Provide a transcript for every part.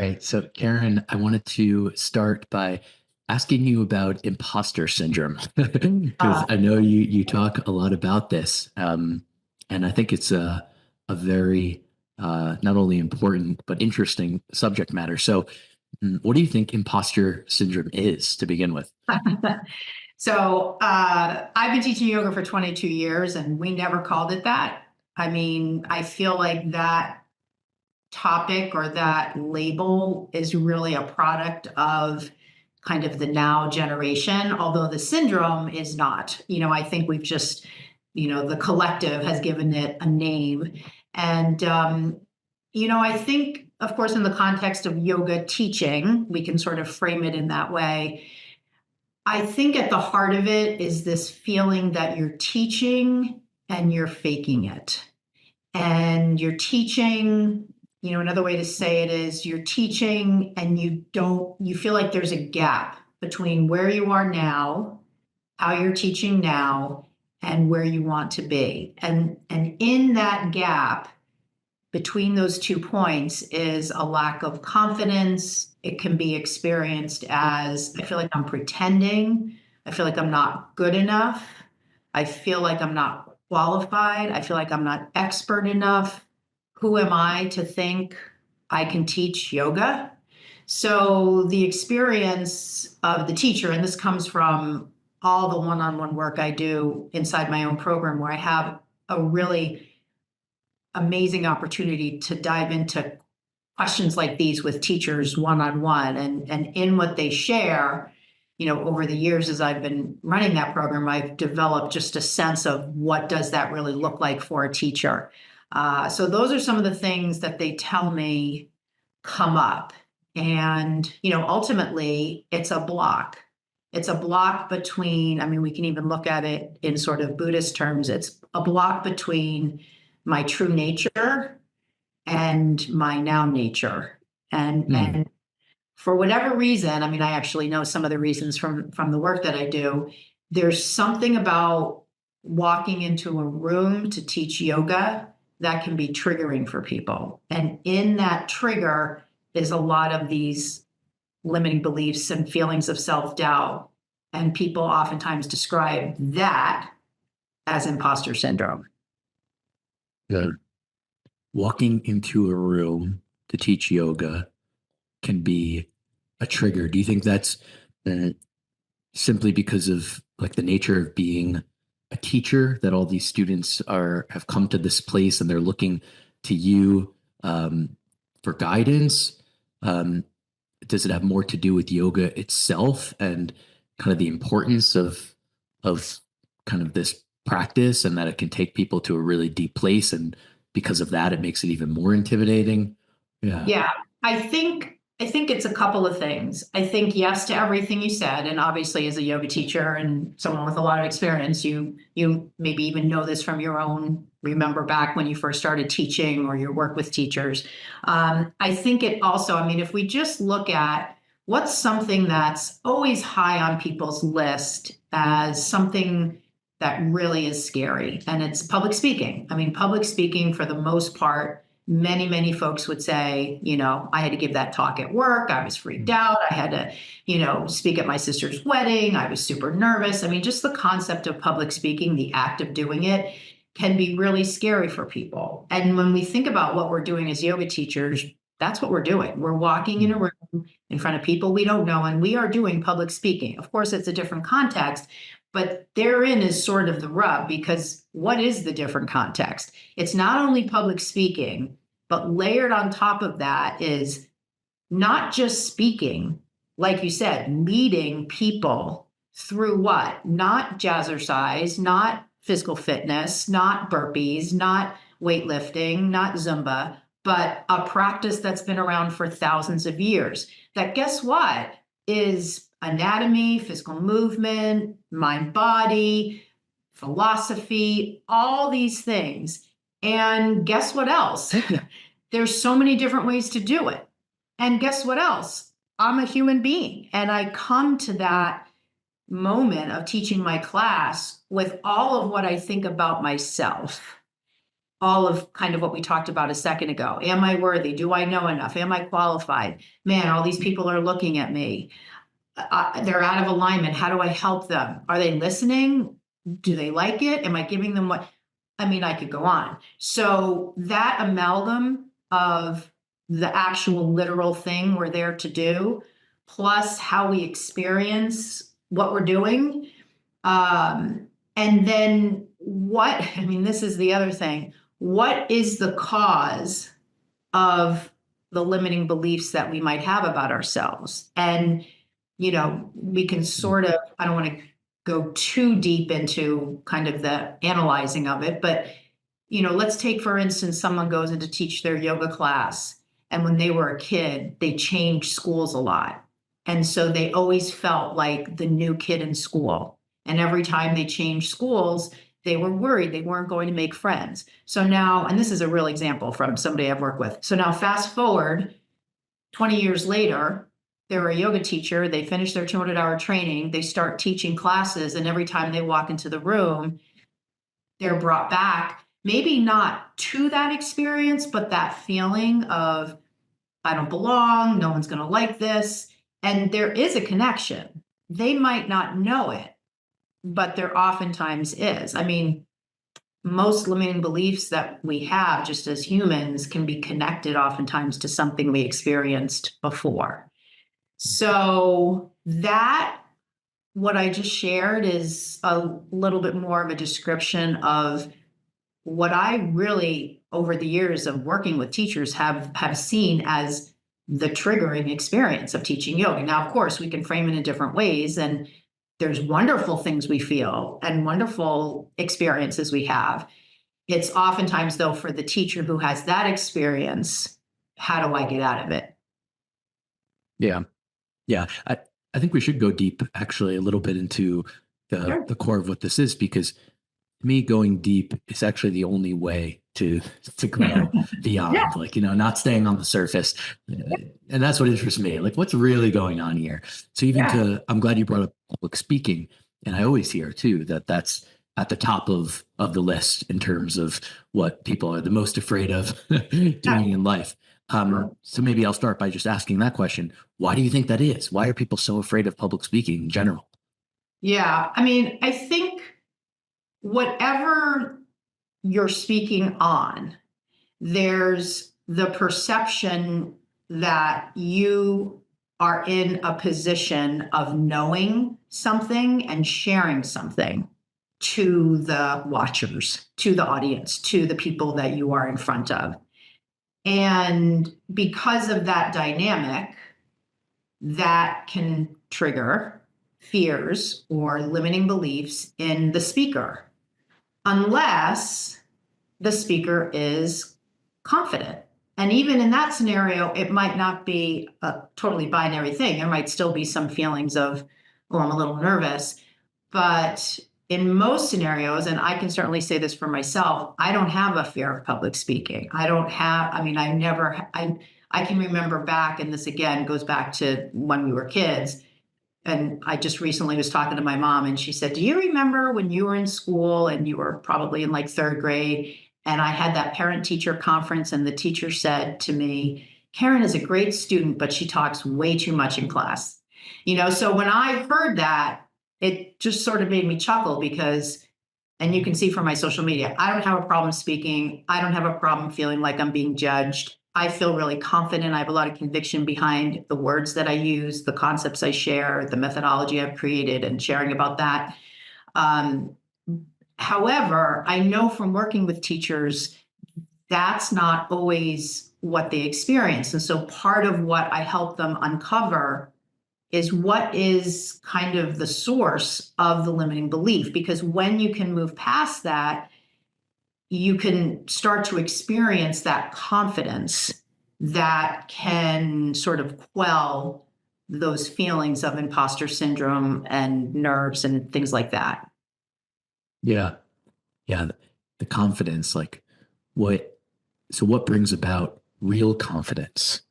right. So, Karen, I wanted to start by asking you about imposter syndrome because Uh, I know you talk a lot about this, and I think it's a very not only important but interesting subject matter. So, what do you think imposter syndrome is to begin with? I've been teaching yoga for 22 years and we never called it that. I mean, I feel like that topic or that label is really a product of kind of the now generation, although the syndrome is not. I think we've just, the collective has given it a name. And, I think, of course, in the context of yoga teaching, we can sort of frame it in that way. I think at the heart of it is this feeling that you're teaching and you're faking it. And you're teaching, another way to say it is you're teaching and you feel like there's a gap between where you are now, how you're teaching now, and where you want to be. And in that gap, between those 2 points is a lack of confidence. It can be experienced as I feel like I'm pretending. I feel like I'm not good enough. I feel like I'm not qualified. I feel like I'm not expert enough. Who am I to think I can teach yoga? So, the experience of the teacher, and this comes from all the one on one work I do inside my own program, where I have a really amazing opportunity to dive into questions like these with teachers one on one, and in what they share. Over the years as I've been running that program, I've developed just a sense of what does that really look like for a teacher. So those are some of the things that they tell me come up. And ultimately it's a block. It's a block between, I mean, we can even look at it in sort of Buddhist terms. It's a block between my true nature and my now nature. And Hmm. and for whatever reason, I mean, I actually know some of the reasons from the work that I do. There's something about walking into a room to teach yoga that can be triggering for people. And in that trigger is a lot of these limiting beliefs and feelings of self-doubt. And people oftentimes describe that as imposter syndrome. Yeah. Walking into a room to teach yoga can be a trigger. Do you think that's uh, simply because of like the nature of being a teacher that all these students are have come to this place and they're looking to you for guidance? Um, does it have more to do with yoga itself and kind of the importance of kind of this practice and that it can take people to a really deep place and because of that it makes it even more intimidating? Yeah. Yeah, I think it's a couple of things. I think yes to everything you said, and obviously as a yoga teacher and someone with a lot of experience, you maybe even know this from your own. Remember back when you first started teaching or your work with teachers. I think it also. I mean, if we just look at what's something that's always high on people's list as something that really is scary, and it's public speaking. I mean, public speaking for the most part many folks would say, I had to give that talk at work. I was freaked out. I had to, speak at my sister's wedding. I was super nervous. I mean, just the concept of public speaking, the act of doing it, can be really scary for people. And when we think about what we're doing as yoga teachers, that's what we're doing. We're walking in a room in front of people we don't know, and we are doing public speaking. Of course, it's a different context, but therein is sort of the rub, because what is the different context? It's not only public speaking, but layered on top of that is not just speaking, like you said, leading people through what? Not jazzercise, not physical fitness, not burpees, not weightlifting, not Zumba, but a practice that's been around for thousands of years. That, guess what, is anatomy, physical movement, mind body, philosophy, all these things. And guess what else? There's so many different ways to do it. And guess what else? I'm a human being. And I come to that moment of teaching my class with all of what I think about myself. all of kind of what we talked about a second ago. Am I worthy? Do I know enough? Am I qualified? Man, all these people are looking at me. They're out of alignment. How do I help them? Are they listening? Do they like it? Am I giving them what? I mean, I could go on. So that amalgam of the actual literal thing we're there to do, plus how we experience what we're doing. And then what, I mean, this is the other thing. What is the cause of the limiting beliefs that we might have about ourselves? And, we can sort of, I don't want to go too deep into kind of the analyzing of it, but, let's take, for instance, someone goes in to teach their yoga class. And when they were a kid, they changed schools a lot. And so they always felt like the new kid in school. And every time they changed schools, they were worried they weren't going to make friends. So now, and this is a real example from somebody I've worked with. So now fast forward 20 years later, they're a yoga teacher. They finish their 200-hour training. They start teaching classes. And every time they walk into the room, they're brought back, maybe not to that experience, but that feeling of, I don't belong. No one's going to like this. And there is a connection. They might not know it, but there oftentimes is. I mean, most limiting beliefs that we have just as humans can be connected oftentimes to something we experienced before. So that, what I just shared, is a little bit more of a description of what I really, over the years of working with teachers, have seen as the triggering experience of teaching yoga. Now, of course, we can frame it in different ways, and there's wonderful things we feel and wonderful experiences we have. It's oftentimes, though, for the teacher who has that experience, how do I get out of it? Yeah. Yeah. I think we should go deep, actually, a little bit into Sure. the core of what this is, because to me, going deep is actually the only way to grow beyond, Yeah. like, not staying on the surface. And that's what interests me. Like, what's really going on here? So even I'm glad you brought up public speaking. And I always hear too, that that's at the top of the list in terms of what people are the most afraid of doing in life. So maybe I'll start by just asking that question. Why do you think that is? Why are people so afraid of public speaking in general? Yeah. I mean, I think whatever you're speaking on, there's the perception that you are in a position of knowing something and sharing something to the watchers, to the audience, to the people that you are in front of. And because of that dynamic, that can trigger fears or limiting beliefs in the speaker, unless the speaker is confident. And even in that scenario, it might not be a totally binary thing. There might still be some feelings of, oh, I'm a little nervous. But in most scenarios, and I can certainly say this for myself, I don't have a fear of public speaking. I don't have, I mean, I can remember back, and this again goes back to when we were kids. And I just recently was talking to my mom, and she said, do you remember when you were in school and you were probably in like third grade, and I had that parent teacher conference, and the teacher said to me, Karen is a great student, but she talks way too much in class. So when I heard that, it just sort of made me chuckle because, and you can see from my social media, I don't have a problem speaking. I don't have a problem feeling like I'm being judged. I feel really confident. I have a lot of conviction behind the words that I use, the concepts I share, the methodology I've created, and sharing about that. However, I know from working with teachers, that's not always what they experience. And so part of what I help them uncover is what is kind of the source of the limiting belief. Because when you can move past that, you can start to experience that confidence that can sort of quell those feelings of imposter syndrome and nerves and things like that. Yeah. Yeah. The confidence, like what brings about real confidence?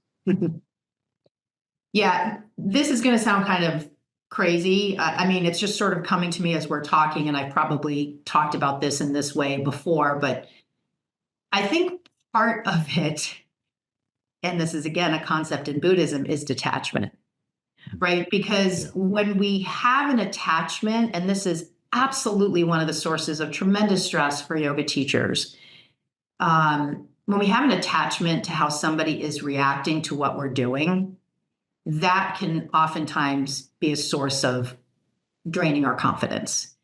Yeah, this is going to sound kind of crazy. I mean, it's just sort of coming to me as we're talking, and I've probably talked about this in this way before, but I think part of it, and this is again a concept in Buddhism, is detachment, right? Because when we have an attachment, and this is absolutely one of the sources of tremendous stress for yoga teachers, when we have an attachment to how somebody is reacting to what we're doing, that can oftentimes be a source of draining our confidence.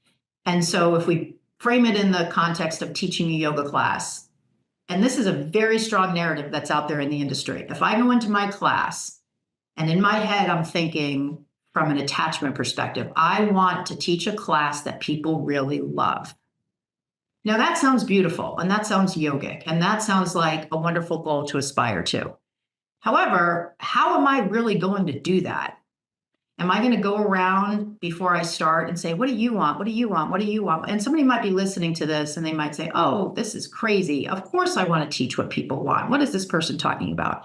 And so if we frame it in the context of teaching a yoga class, and this is a very strong narrative that's out there in the industry. If I go into my class and in my head, I'm thinking from an attachment perspective, I want to teach a class that people really love. Now that sounds beautiful and that sounds yogic and that sounds like a wonderful goal to aspire to. However, how am I really going to do that? Am I going to go around before I start and say, what do you want? What do you want? What do you want? And somebody might be listening to this and they might say, oh, this is crazy. Of course I want to teach what people want. What is this person talking about?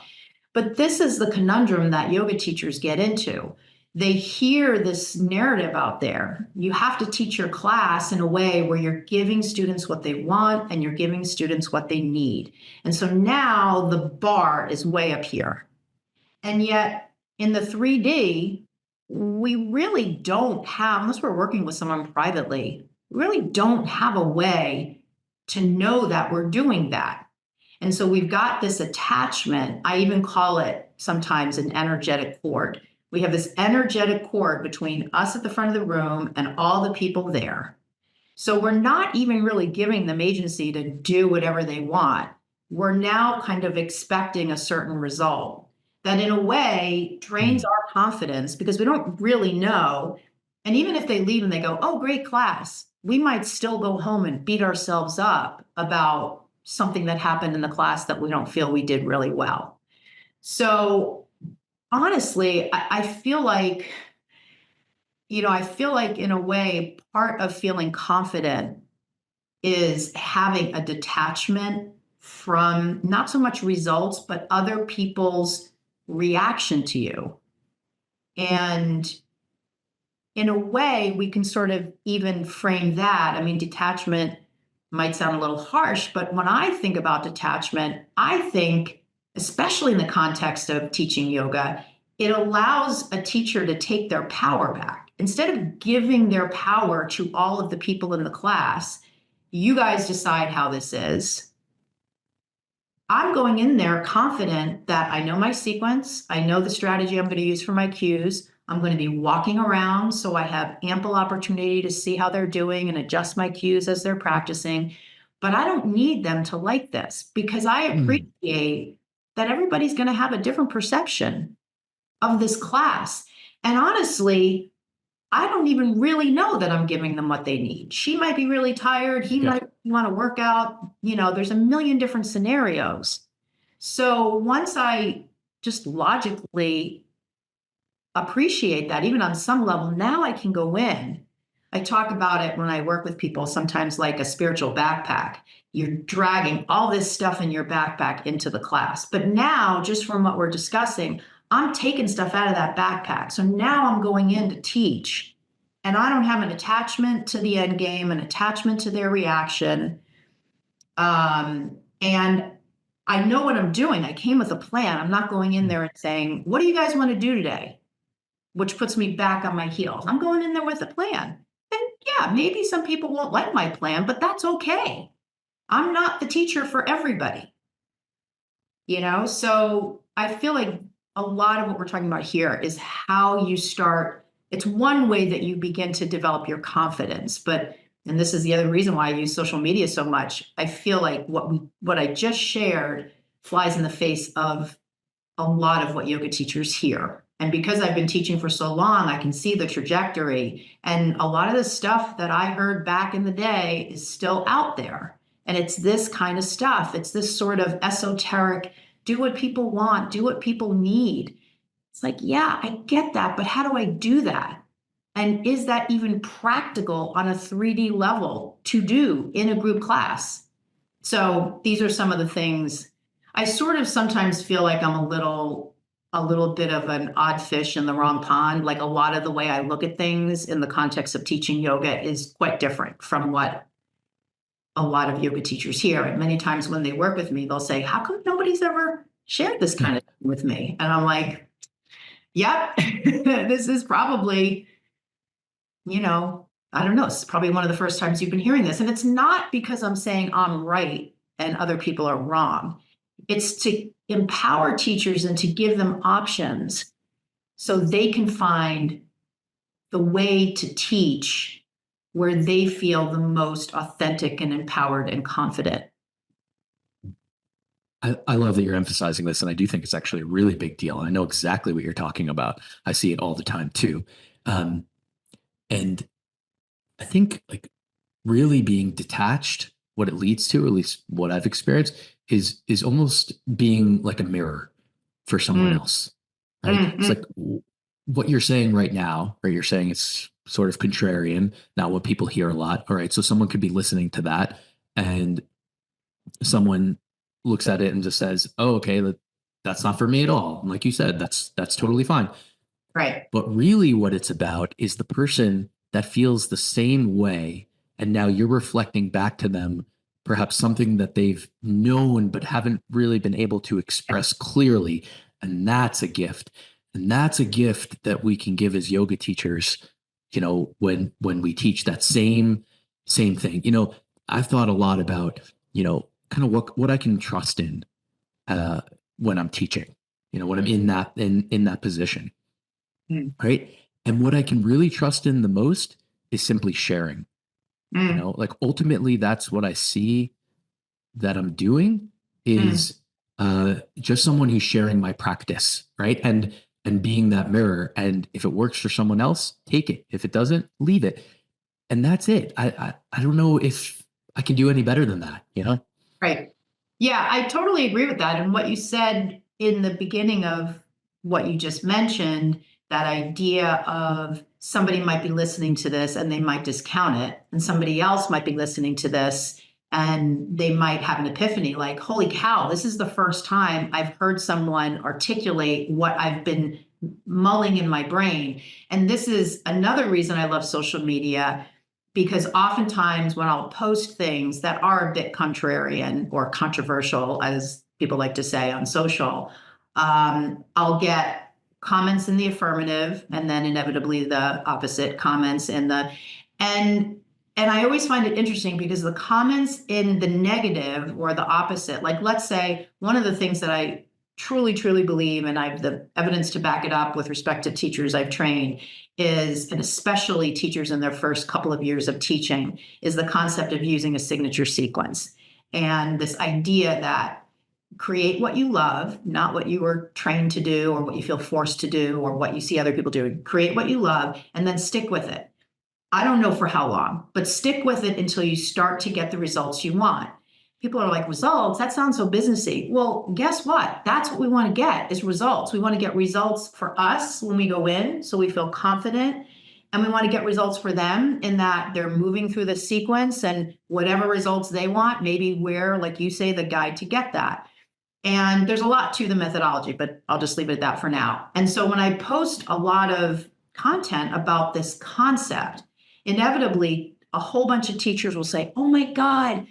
But this is the conundrum that yoga teachers get into. They hear this narrative out there. You have to teach your class in a way where you're giving students what they want and you're giving students what they need. And so now the bar is way up here. And yet in the 3D, we really don't have, unless we're working with someone privately, we really don't have a way to know that we're doing that. And so we've got this attachment. I even call it sometimes an energetic cord. We have this energetic cord between us at the front of the room and all the people there. So we're not even really giving them agency to do whatever they want. We're now kind of expecting a certain result that in a way drains our confidence because we don't really know. And even if they leave and they go, oh, great class, we might still go home and beat ourselves up about something that happened in the class that we don't feel we did really well. So honestly, I feel like, I feel like in a way, part of feeling confident is having a detachment from not so much results, but other people's reaction to you. And in a way, we can sort of even frame that. I mean, detachment might sound a little harsh, but when I think about detachment, I think, especially in the context of teaching yoga, it allows a teacher to take their power back. Instead of giving their power to all of the people in the class, you guys decide how this is. I'm going in there confident that I know my sequence, I know the strategy I'm going to use for my cues. I'm going to be walking around so I have ample opportunity to see how they're doing and adjust my cues as they're practicing. But I don't need them to like this because I appreciate that everybody's going to have a different perception of this class. And honestly, I don't even really know that I'm giving them what they need. She might be really tired. He might want to work out. There's a million different scenarios. So once I just logically appreciate that, even on some level, now I can go in. I talk about it when I work with people, sometimes like a spiritual backpack. You're dragging all this stuff in your backpack into the class. But now, just from what we're discussing, I'm taking stuff out of that backpack. So now I'm going in to teach. And I don't have an attachment to the end game, an attachment to their reaction. And I know what I'm doing. I came with a plan. I'm not going in there and saying, what do you guys want to do today? Which puts me back on my heels. I'm going in there with a plan. And yeah, maybe some people won't like my plan, but that's okay. I'm not the teacher for everybody. So I feel like a lot of what we're talking about here is how you start. It's one way that you begin to develop your confidence, and this is the other reason why I use social media so much. I feel like what I just shared flies in the face of a lot of what yoga teachers hear. And because I've been teaching for so long, I can see the trajectory. And a lot of the stuff that I heard back in the day is still out there. And it's this kind of stuff. It's this sort of esoteric, do what people want, do what people need. It's like, yeah, I get that, but how do I do that? And is that even practical on a 3D level to do in a group class? So these are some of the things. I sort of sometimes feel like I'm a little bit of an odd fish in the wrong pond. Like a lot of the way I look at things in the context of teaching yoga is quite different from what a lot of yoga teachers here. And many times when they work with me, they'll say, how come nobody's ever shared this kind of thing with me? And I'm like, yep, this is probably, I don't know, it's probably one of the first times you've been hearing this. And it's not because I'm saying I'm right and other people are wrong. It's to empower teachers and to give them options so they can find the way to teach where they feel the most authentic and empowered and confident. I love that you're emphasizing this, and I do think it's actually a really big deal. I know exactly what you're talking about. I see it all the time too. And I think like really being detached, what it leads to, at least what I've experienced, is almost being like a mirror for someone else. Right? It's like what you're saying right now, right? You're saying it's sort of contrarian, not what people hear a lot. All right. So someone could be listening to that and someone looks at it and just says, "Oh, okay, that's not for me at all." And like you said, that's totally fine. Right. But really, what it's about is the person that feels the same way, and now you're reflecting back to them perhaps something that they've known but haven't really been able to express clearly, and that's a gift. And that's a gift that we can give as yoga teachers. When we teach that same thing. I've thought a lot about kind of what I can trust in when I'm teaching, when I'm in that position, right? And what I can really trust in the most is simply sharing. Like ultimately, that's what I see that I'm doing is just someone who's sharing my practice, right? And being that mirror. And if it works for someone else, take it. If it doesn't, leave it. And that's it. I don't know if I can do any better than that. Right. Yeah, I totally agree with that. And what you said in the beginning of what you just mentioned, that idea of somebody might be listening to this and they might discount it, and somebody else might be listening to this and they might have an epiphany like, holy cow, this is the first time I've heard someone articulate what I've been mulling in my brain. And this is another reason I love social media, because oftentimes when I'll post things that are a bit contrarian or controversial, as people like to say on social, I'll get comments in the affirmative and then inevitably the opposite comments in the, and I always find it interesting because the comments in the negative or the opposite, like let's say one of the things that I truly, truly believe, and I have the evidence to back it up with respect to teachers I've trained, is, and especially teachers in their first couple of years of teaching, is the concept of using a signature sequence. And this idea that create what you love, not what you were trained to do or what you feel forced to do or what you see other people doing. Create what you love and then stick with it. I don't know for how long, but stick with it until you start to get the results you want. People are like, results? That sounds so businessy. Well, guess what? That's what we want to get is results. We want to get results for us when we go in, so we feel confident. And we want to get results for them in that they're moving through the sequence and whatever results they want, maybe we're, like you say, the guide to get that. And there's a lot to the methodology, but I'll just leave it at that for now. And so when I post a lot of content about this concept, inevitably a whole bunch of teachers will say, oh my God,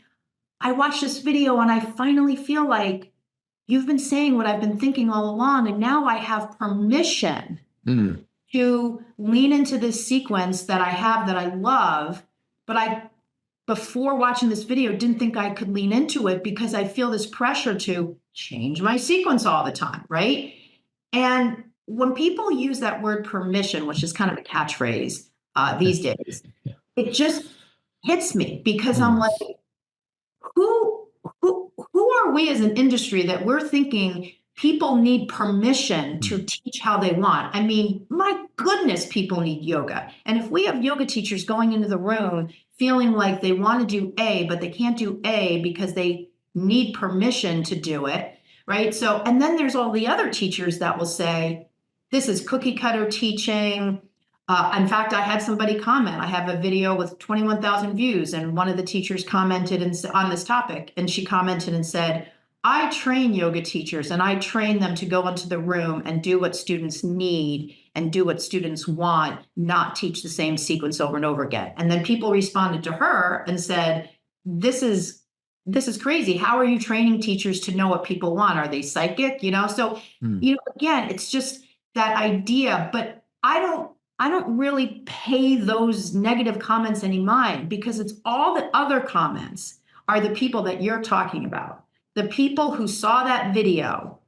I watched this video and I finally feel like you've been saying what I've been thinking all along. And now I have permission to lean into this sequence that I have that I love. But I, before watching this video, didn't think I could lean into it because I feel this pressure to change my sequence all the time, right? And when people use that word permission, which is kind of a catchphrase these days, it just hits me because I'm like, who are we as an industry that we're thinking people need permission to teach how they want? I mean, my goodness, people need yoga. And if we have yoga teachers going into the room feeling like they want to do A, but they can't do A because they need permission to do it, right? So, and then there's all the other teachers that will say, this is cookie cutter teaching. In fact, I had somebody comment. I have a video with 21,000 views, and one of the teachers commented on this topic, and she commented and said, I train yoga teachers, and I train them to go into the room and do what students need and do what students want, not teach the same sequence over and over again. And then people responded to her and said, this is crazy. How are you training teachers to know what people want? Are they psychic? So, Hmm. again, it's just that idea, but I don't really pay those negative comments any mind, because it's all the other comments are the people that you're talking about. The people who saw that video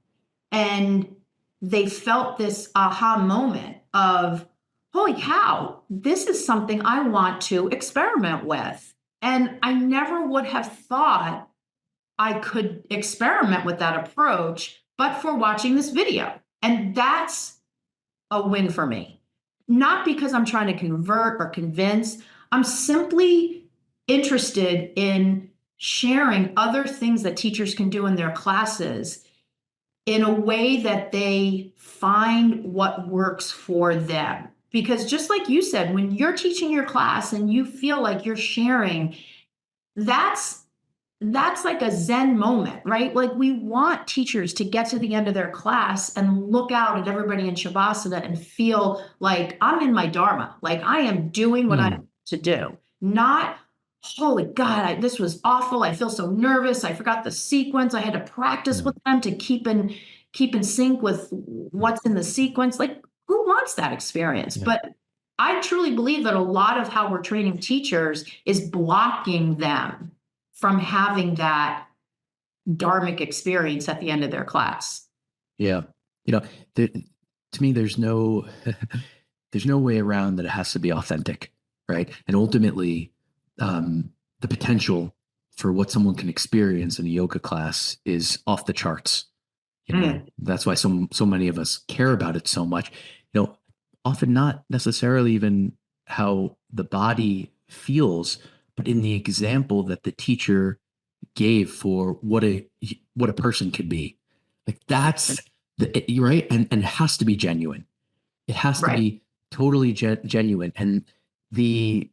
and they felt this aha moment of, holy cow, this is something I want to experiment with. And I never would have thought I could experiment with that approach, but for watching this video. And that's a win for me. Not because I'm trying to convert or convince, I'm simply interested in sharing other things that teachers can do in their classes in a way that they find what works for them. Because just like you said, when you're teaching your class and you feel like you're sharing, that's like a Zen moment, right? Like, we want teachers to get to the end of their class and look out at everybody in Shavasana and feel like I'm in my Dharma, like I am doing what I Hmm. have to do. Not, holy God, this was awful. I feel so nervous. I forgot the sequence. I had to practice Yeah. with them to keep in sync with what's in the sequence. Like, who wants that experience? Yeah. But I truly believe that a lot of how we're training teachers is blocking them from having that dharmic experience at the end of their class. Yeah. You know, there, to me, there's no there's no way around that. It has to be authentic, right? And ultimately, the potential for what someone can experience in a yoga class is off the charts. Mm, That's why so many of us care about it so much. Often not necessarily even how the body feels, but in the example that the teacher gave for what a person could be. Like, that's you're right, and it has to be genuine. It has to right. be totally genuine. And the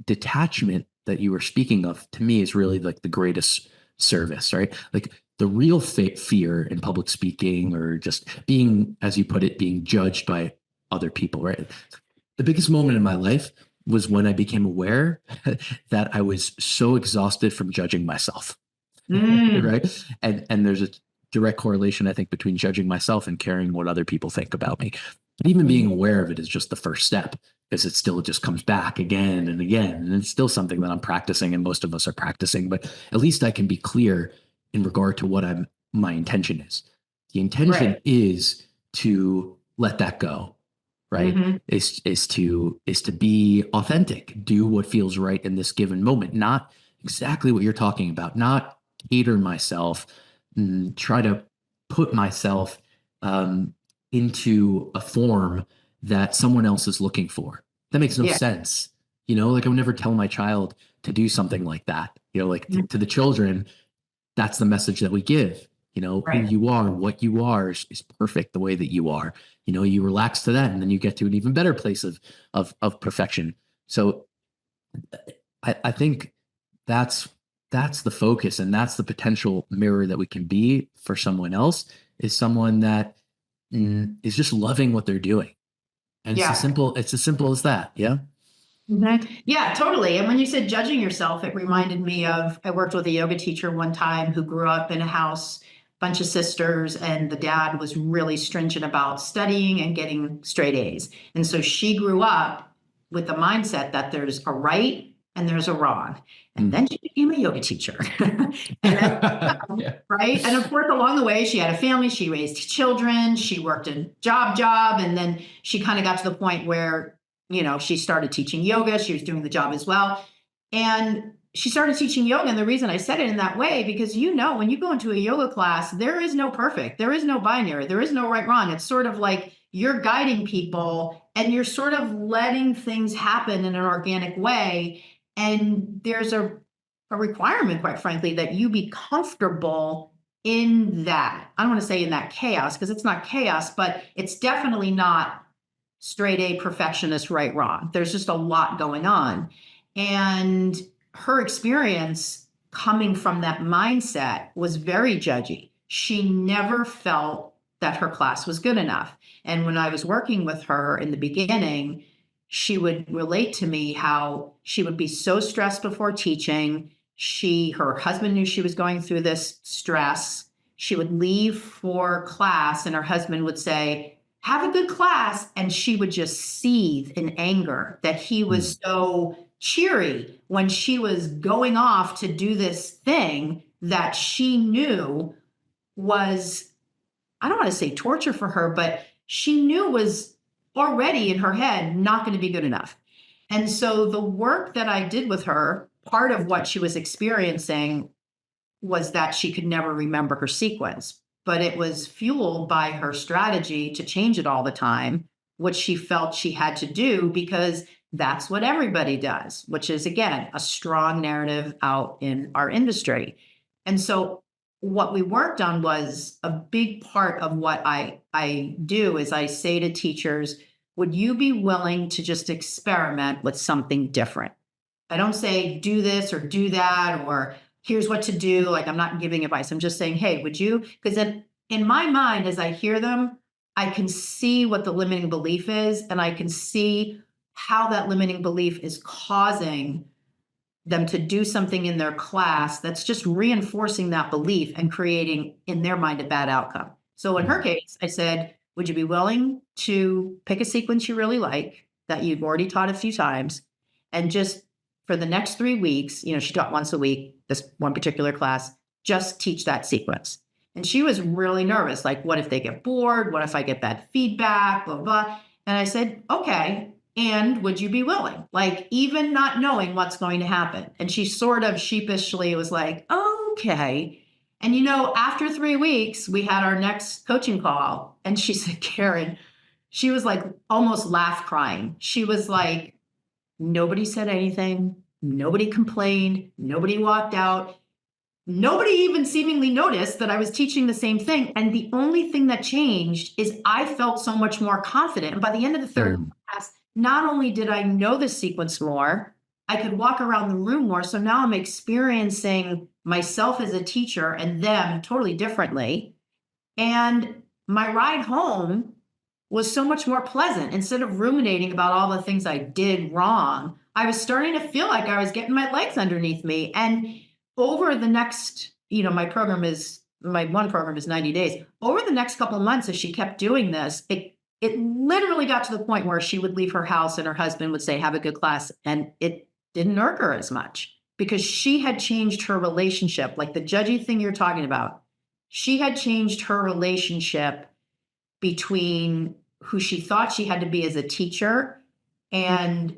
detachment that you were speaking of, to me, is really like the greatest service, right? Like, the real fear in public speaking, or just being, as you put it, being judged by other people, right? The biggest moment in my life was when I became aware that I was so exhausted from judging myself. Mm, Right. And there's a direct correlation, I think, between judging myself and caring what other people think about me. But even being aware of it is just the first step, because it still just comes back again and again. And it's still something that I'm practicing, and most of us are practicing, but at least I can be clear in regard to what my intention is. The intention right. is to let that go, right? Hmm. Is to be authentic, do what feels right in this given moment, not exactly what you're talking about, not cater myself, try to put myself um, into a form that someone else is looking for. That makes no Yeah. sense. Like, I would never tell my child to do something like that. Like, Mhm. to the children, that's the message that we give. Who Right. you are, what you are is perfect the way that you are. You relax to that, and then you get to an even better place of perfection. So I think that's the focus, and that's the potential mirror that we can be for someone else, is someone that is just loving what they're doing. And Yeah. it's as simple as that. Yeah. Mhm. Yeah, totally. And when you said judging yourself, it reminded me of, I worked with a yoga teacher one time who grew up in a house, bunch of sisters, and the dad was really stringent about studying and getting straight A's. And so she grew up with the mindset that there's a right and there's a wrong. And Mm. then she became a yoga teacher. And Yeah. right. And of course, along the way, she had a family, she raised children, she worked a job, and then she kind of got to the point where, she started teaching yoga. She was doing the job as well. And she started teaching yoga. And the reason I said it in that way, because, when you go into a yoga class, there is no perfect, there is no binary, there is no right, wrong. It's sort of like you're guiding people and you're sort of letting things happen in an organic way. And there's a requirement, quite frankly, that you be comfortable in that. I don't want to say in that chaos, because it's not chaos, but it's definitely not straight A perfectionist, right, wrong. There's just a lot going on. And her experience coming from that mindset was very judgy. She never felt that her class was good enough. And when I was working with her in the beginning, she would relate to me how she would be so stressed before teaching. Her husband knew she was going through this stress. She would leave for class and her husband would say, have a good class. And she would just seethe in anger that he was so cheery when she was going off to do this thing that she knew was, I don't want to say torture for her, but she knew was already in her head not going to be good enough. And so the work that I did with her, part of what she was experiencing was that she could never remember her sequence, but it was fueled by her strategy to change it all the time, which she felt she had to do because that's what everybody does, which is, again, a strong narrative out in our industry. And so what we worked on was a big part of what I do is I say to teachers, would you be willing to just experiment with something different? I don't say do this or do that or here's what to do. Like I'm not giving advice. I'm just saying, hey, would you? Because in my mind, as I hear them, I can see what the limiting belief is, and I can see how that limiting belief is causing them to do something in their class that's just reinforcing that belief and creating in their mind a bad outcome. So in her case, I said, would you be willing to pick a sequence you really like that you've already taught a few times and just for the next 3 weeks, she taught once a week, this one particular class, just teach that sequence. And she was really nervous. Like, what if they get bored? What if I get bad feedback? Blah, blah. And I said, okay. And would you be willing? Like, even not knowing what's going to happen. And she sort of sheepishly was like, okay. And after 3 weeks, we had our next coaching call. And she said, Karen, she was like almost laugh crying. She was like, nobody said anything. Nobody complained. Nobody walked out. Nobody even seemingly noticed that I was teaching the same thing. And the only thing that changed is I felt so much more confident. And by the end of the third class, not only did I know the sequence more, I could walk around the room more. So now I'm experiencing myself as a teacher and them totally differently. And my ride home was so much more pleasant. Instead of ruminating about all the things I did wrong, I was starting to feel like I was getting my legs underneath me. And over the next, my one program is 90 days. Over the next couple of months, as she kept doing this, it literally got to the point where she would leave her house and her husband would say, have a good class. And it didn't irk her as much because she had changed her relationship, like the judgy thing you're talking about. She had changed her relationship between who she thought she had to be as a teacher and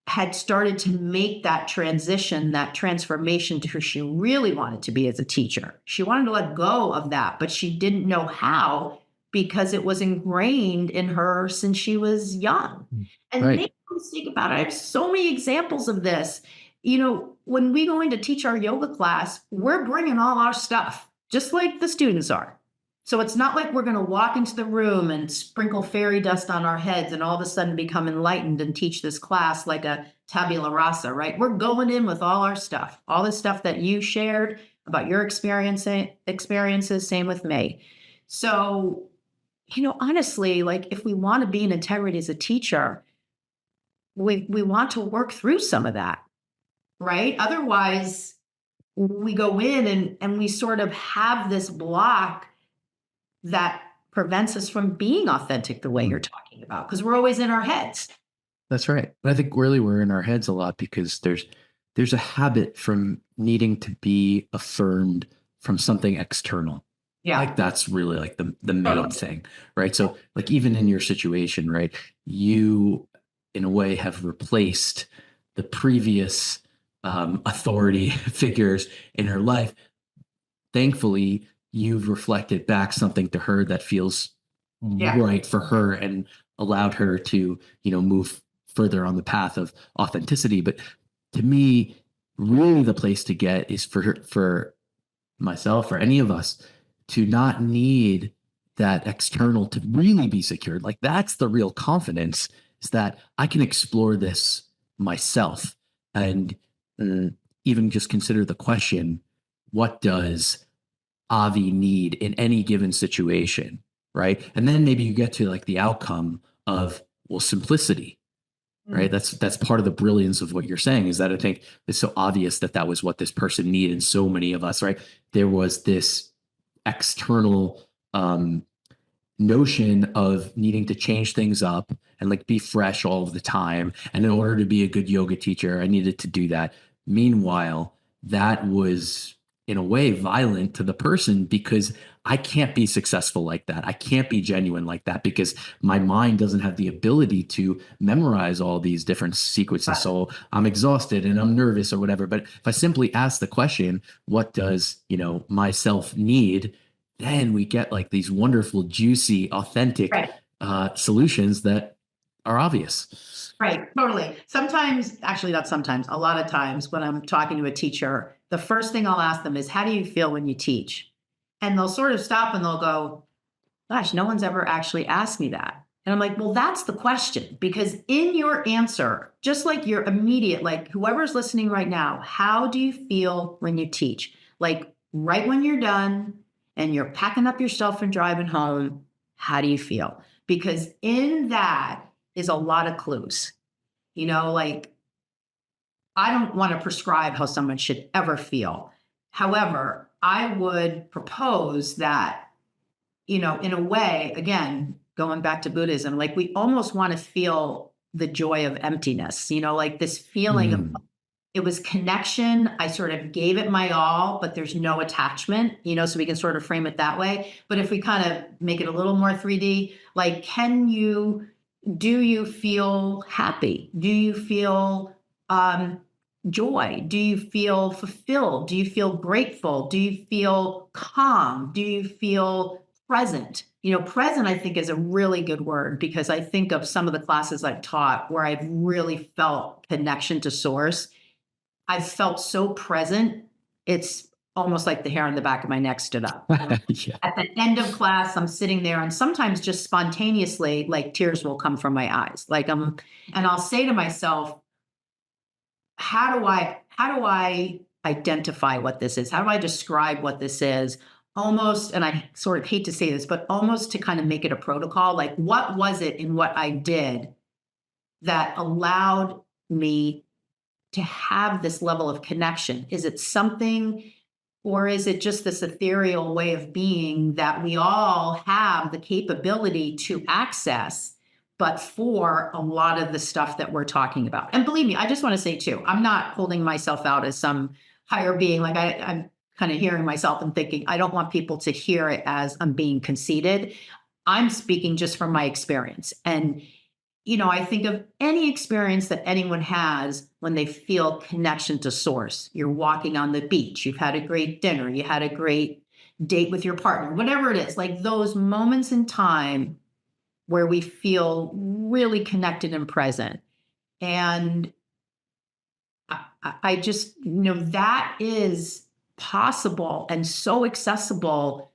had started to make that transition, that transformation to who she really wanted to be as a teacher. She wanted to let go of that, but she didn't know how because it was ingrained in her since she was young. And Right. make no mistake about it. I have so many examples of this. When we go in to teach our yoga class, we're bringing all our stuff, just like the students are. So it's not like we're going to walk into the room and sprinkle fairy dust on our heads and all of a sudden become enlightened and teach this class like a tabula rasa, right? We're going in with all our stuff, all the stuff that you shared about your experiences, same with me. So, honestly, like if we want to be in integrity as a teacher, we want to work through some of that, right? Otherwise, we go in and we sort of have this block that prevents us from being authentic the way you're talking about, because we're always in our heads. That's right. And I think really we're in our heads a lot because there's a habit from needing to be affirmed from something external. Yeah. Like that's really like the main thing, right? So like even in your situation, right, you in a way have replaced the previous authority figures in her life. Thankfully, you've reflected back something to her that feels right for her and allowed her to, move further on the path of authenticity. But to me, really the place to get is for myself or any of us to not need that external to really be secured. Like that's the real confidence, is that I can explore this myself and even just consider the question, what does Avi need in any given situation, right? And then maybe you get to like the outcome of, well, simplicity. right? That's part of the brilliance of what you're saying, is that I think it's so obvious that that was what this person needed. So many of us, right? There was this external notion of needing to change things up and like be fresh all of the time. And in order to be a good yoga teacher, I needed to do that. Meanwhile, that was in a way violent to the person, because I can't be successful like that. I can't be genuine like that because my mind doesn't have the ability to memorize all these different sequences. Right. So I'm exhausted and I'm nervous or whatever. But if I simply ask the question, what does, myself need? Then we get like these wonderful, juicy, authentic Right. solutions that are obvious. Right, totally. Sometimes, actually, not sometimes, a lot of times when I'm talking to a teacher, the first thing I'll ask them is, how do you feel when you teach? And they'll sort of stop and they'll go, gosh, no one's ever actually asked me that. And I'm like, well, that's the question, because in your answer, just like your immediate, like whoever's listening right now, how do you feel when you teach? Like right when you're done and you're packing up your stuff and driving home, how do you feel? Because in that is a lot of clues. Like I don't want to prescribe how someone should ever feel. However, I would propose that, in a way, again, going back to Buddhism, like we almost want to feel the joy of emptiness, like this feeling of Mm. it was connection. I sort of gave it my all, but there's no attachment, so we can sort of frame it that way. But if we kind of make it a little more 3D, like, do you feel happy? Do you feel joy? Do you feel fulfilled? Do you feel grateful? Do you feel calm? Do you feel present? Present, I think, is a really good word, because I think of some of the classes I've taught where I've really felt connection to source. I've felt so present. It's almost like the hair on the back of my neck stood up. Yeah. At the end of class, I'm sitting there, and sometimes just spontaneously, like tears will come from my eyes. And I'll say to myself, how do I identify what this is? How do I describe what this is? Almost, and I sort of hate to say this, but almost to kind of make it a protocol. Like, what was it in what I did that allowed me to have this level of connection? Is it something, or is it just this ethereal way of being that we all have the capability to access, but for a lot of the stuff that we're talking about? And believe me, I just want to say too, I'm not holding myself out as some higher being. Like I'm kind of hearing myself and thinking, I don't want people to hear it as I'm being conceited. I'm speaking just from my experience. And I think of any experience that anyone has when they feel connection to source. You're walking on the beach, you've had a great dinner, you had a great date with your partner, whatever it is, like those moments in time where we feel really connected and present. And I just, that is possible and so accessible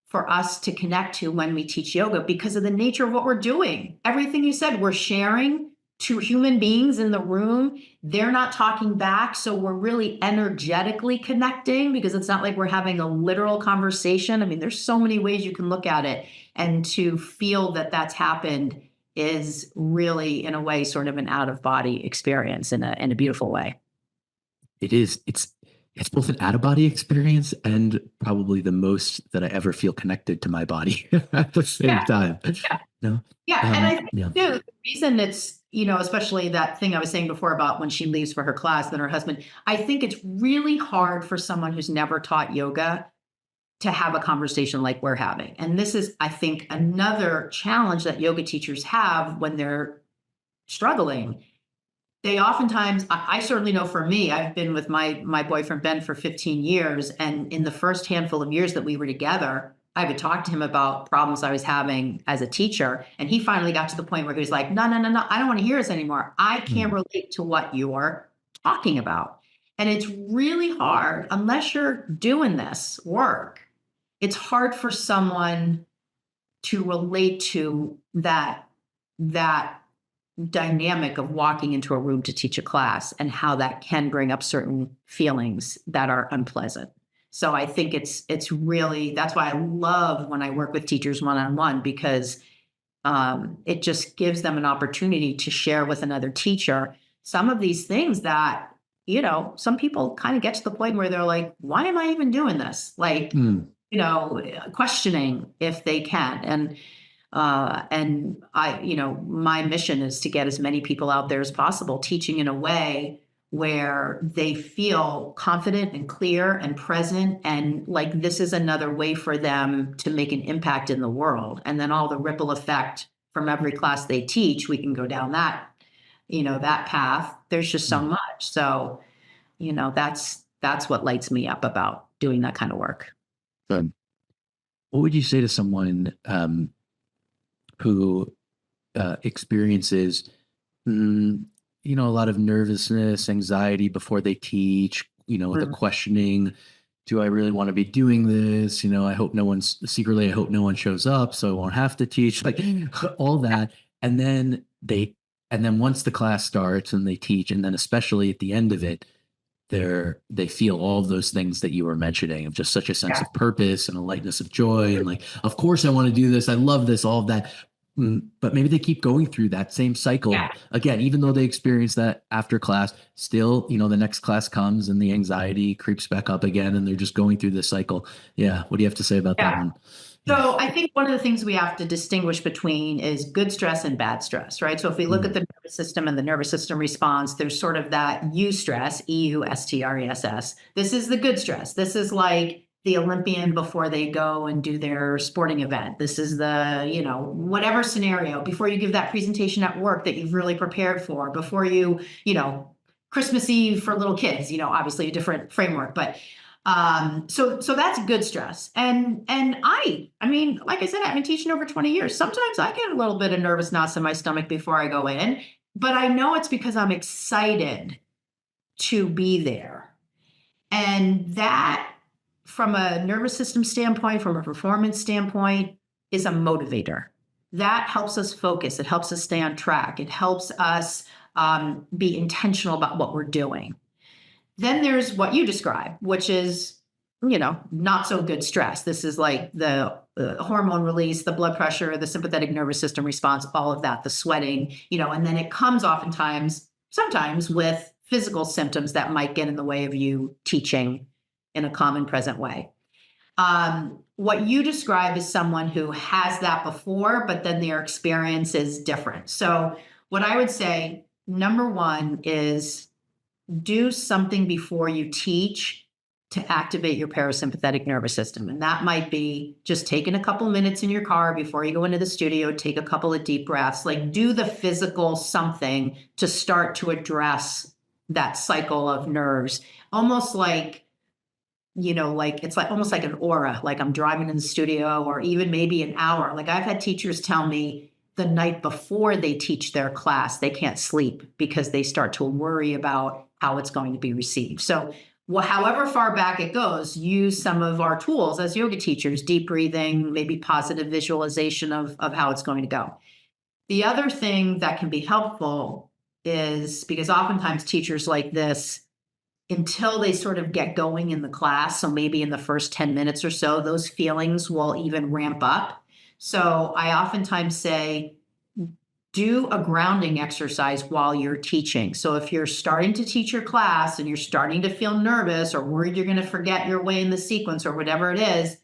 for us to connect to when we teach yoga, because of the nature of what we're doing. Everything you said, we're sharing to human beings in the room. They're not talking back. So we're really energetically connecting, because it's not like we're having a literal conversation. I mean, there's so many ways you can look at it. And to feel that that's happened is really, in a way, sort of an out of body experience in a beautiful way. It is. It's both an out of body experience and probably the most that I ever feel connected to my body at the same Yeah. time. Yeah. No. Yeah. And I think Yeah. too, the reason it's, especially that thing I was saying before about when she leaves for her class, then her husband, I think it's really hard for someone who's never taught yoga to have a conversation like we're having. And this is, I think, another challenge that yoga teachers have when they're struggling. They oftentimes, I certainly know for me, I've been with my boyfriend Ben for 15 years. And in the first handful of years that we were together, I would talk to him about problems I was having as a teacher. And he finally got to the point where he was like, no, no, no, no, I don't want to hear this anymore. I can't Mm. relate to what you're talking about. And it's really hard, unless you're doing this work, it's hard for someone to relate to that dynamic of walking into a room to teach a class, and how that can bring up certain feelings that are unpleasant. So I think it's really, that's why I love when I work with teachers one-on-one, because It just gives them an opportunity to share with another teacher some of these things that, some people kind of get to the point where they're like, why am I even doing this? Like, Mm, questioning if they can. And I, my mission is to get as many people out there as possible, teaching in a way where they feel confident and clear and present, and like this is another way for them to make an impact in the world. And then all the ripple effect from every class they teach, we can go down that path. There's just so mm, much. So, that's what lights me up about doing that kind of work. good. What would you say to someone who experiences, mm, a lot of nervousness, anxiety before they teach, the Mm. questioning, do I really want to be doing this? I hope no one's secretly, I hope no one shows up so I won't have to teach, like all that. And then and then once the class starts and they teach, and then especially at the end of it, they feel all of those things that you were mentioning, of just such a sense Yeah. of purpose and a lightness of joy, and like, of course I want to do this, I love this, all of that. But maybe they keep going through that same cycle Yeah. again, even though they experience that after class. Still, the next class comes and the anxiety creeps back up again, and they're just going through this cycle. Yeah, what do you have to say about that Yeah. one? So I think one of the things we have to distinguish between is good stress and bad stress, right? So if we look at Mm, the nervous system and the nervous system response, there's sort of that eustress, EUSTRESS. This is the good stress. This is like the Olympian before they go and do their sporting event. This is the, whatever scenario before you give that presentation at work that you've really prepared for, before Christmas Eve for little kids, obviously a different framework, but so that's good stress. And I mean, like I said, I've been teaching over 20 years. Sometimes I get a little bit of nervous knots in my stomach before I go in, but I know it's because I'm excited to be there. And that, from a nervous system standpoint, from a performance standpoint, is a motivator. That helps us focus. It helps us stay on track. It helps us be intentional about what we're doing. Then there's what you describe, which is, not so good stress. This is like the hormone release, the blood pressure, the sympathetic nervous system response, all of that, the sweating, and then it comes sometimes with physical symptoms that might get in the way of you teaching in a common present way. What you describe is someone who has that before, but then their experience is different. So, what I would say, number one, is do something before you teach to activate your parasympathetic nervous system. And that might be just taking a couple minutes in your car before you go into the studio, take a couple of deep breaths, like do the physical something to start to address that cycle of nerves. Almost like, like it's like almost like an aura, like I'm driving in the studio, or even maybe an hour. Like I've had teachers tell me the night before they teach their class, they can't sleep because they start to worry about how it's going to be received. So, however far back it goes, use some of our tools as yoga teachers, deep breathing, maybe positive visualization of how it's going to go. The other thing that can be helpful is because oftentimes teachers like this, until they sort of get going in the class, so maybe in the first 10 minutes or so, those feelings will even ramp up. So I oftentimes say, do a grounding exercise while you're teaching. So if you're starting to teach your class and you're starting to feel nervous or worried you're going to forget your way in the sequence or whatever it is,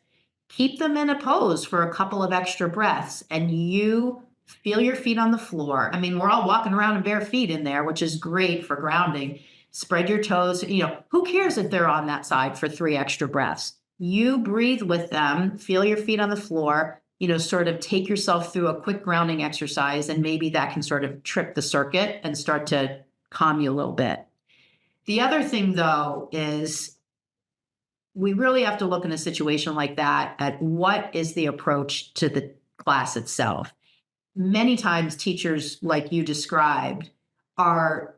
keep them in a pose for a couple of extra breaths and you feel your feet on the floor. I mean, we're all walking around in bare feet in there, which is great for grounding. Spread your toes. Who cares if they're on that side for 3 extra breaths? You breathe with them, feel your feet on the floor, sort of take yourself through a quick grounding exercise, and maybe that can sort of trip the circuit and start to calm you a little bit. The other thing, though, is we really have to look in a situation like that at what is the approach to the class itself. Many times teachers like you described are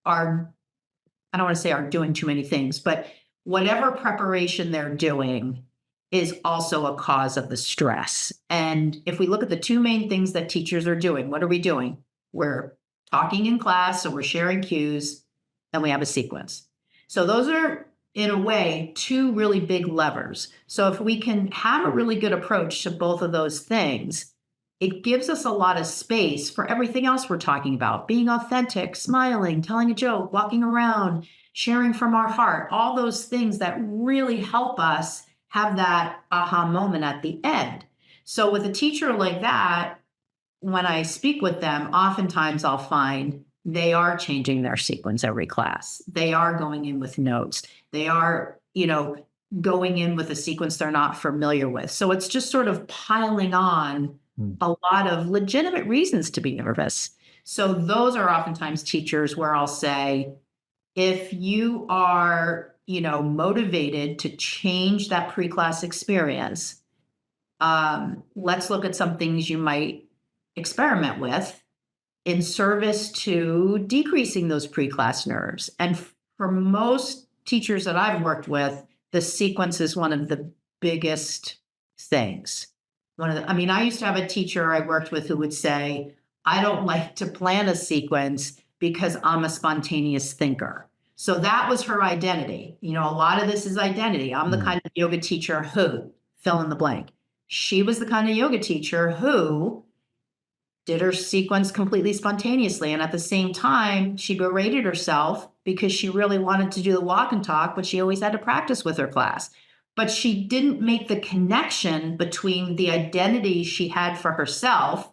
I don't want to say are doing too many things, but whatever preparation they're doing is also a cause of the stress. And if we look at the two main things that teachers are doing, what are we doing? We're talking in class, so we're sharing cues, and we have a sequence. So those are, in a way, two really big levers. So if we can have a really good approach to both of those things, it gives us a lot of space for everything else we're talking about, being authentic, smiling, telling a joke, walking around, sharing from our heart, all those things that really help us have that aha moment at the end. So with a teacher like that, when I speak with them, oftentimes I'll find they are changing their sequence every class. They are going in with notes. They are, going in with a sequence they're not familiar with. So it's just sort of piling on a lot of legitimate reasons to be nervous. So those are oftentimes teachers where I'll say, if you are, motivated to change that pre-class experience, let's look at some things you might experiment with in service to decreasing those pre-class nerves. And for most teachers that I've worked with, the sequence is one of the biggest things. I used to have a teacher I worked with who would say, I don't like to plan a sequence because I'm a spontaneous thinker. So that was her identity. A lot of this is identity. I'm the kind of yoga teacher who, fill in the blank. She was the kind of yoga teacher who did her sequence completely spontaneously. And at the same time, she berated herself because she really wanted to do the walk and talk, but she always had to practice with her class. But she didn't make the connection between the identity she had for herself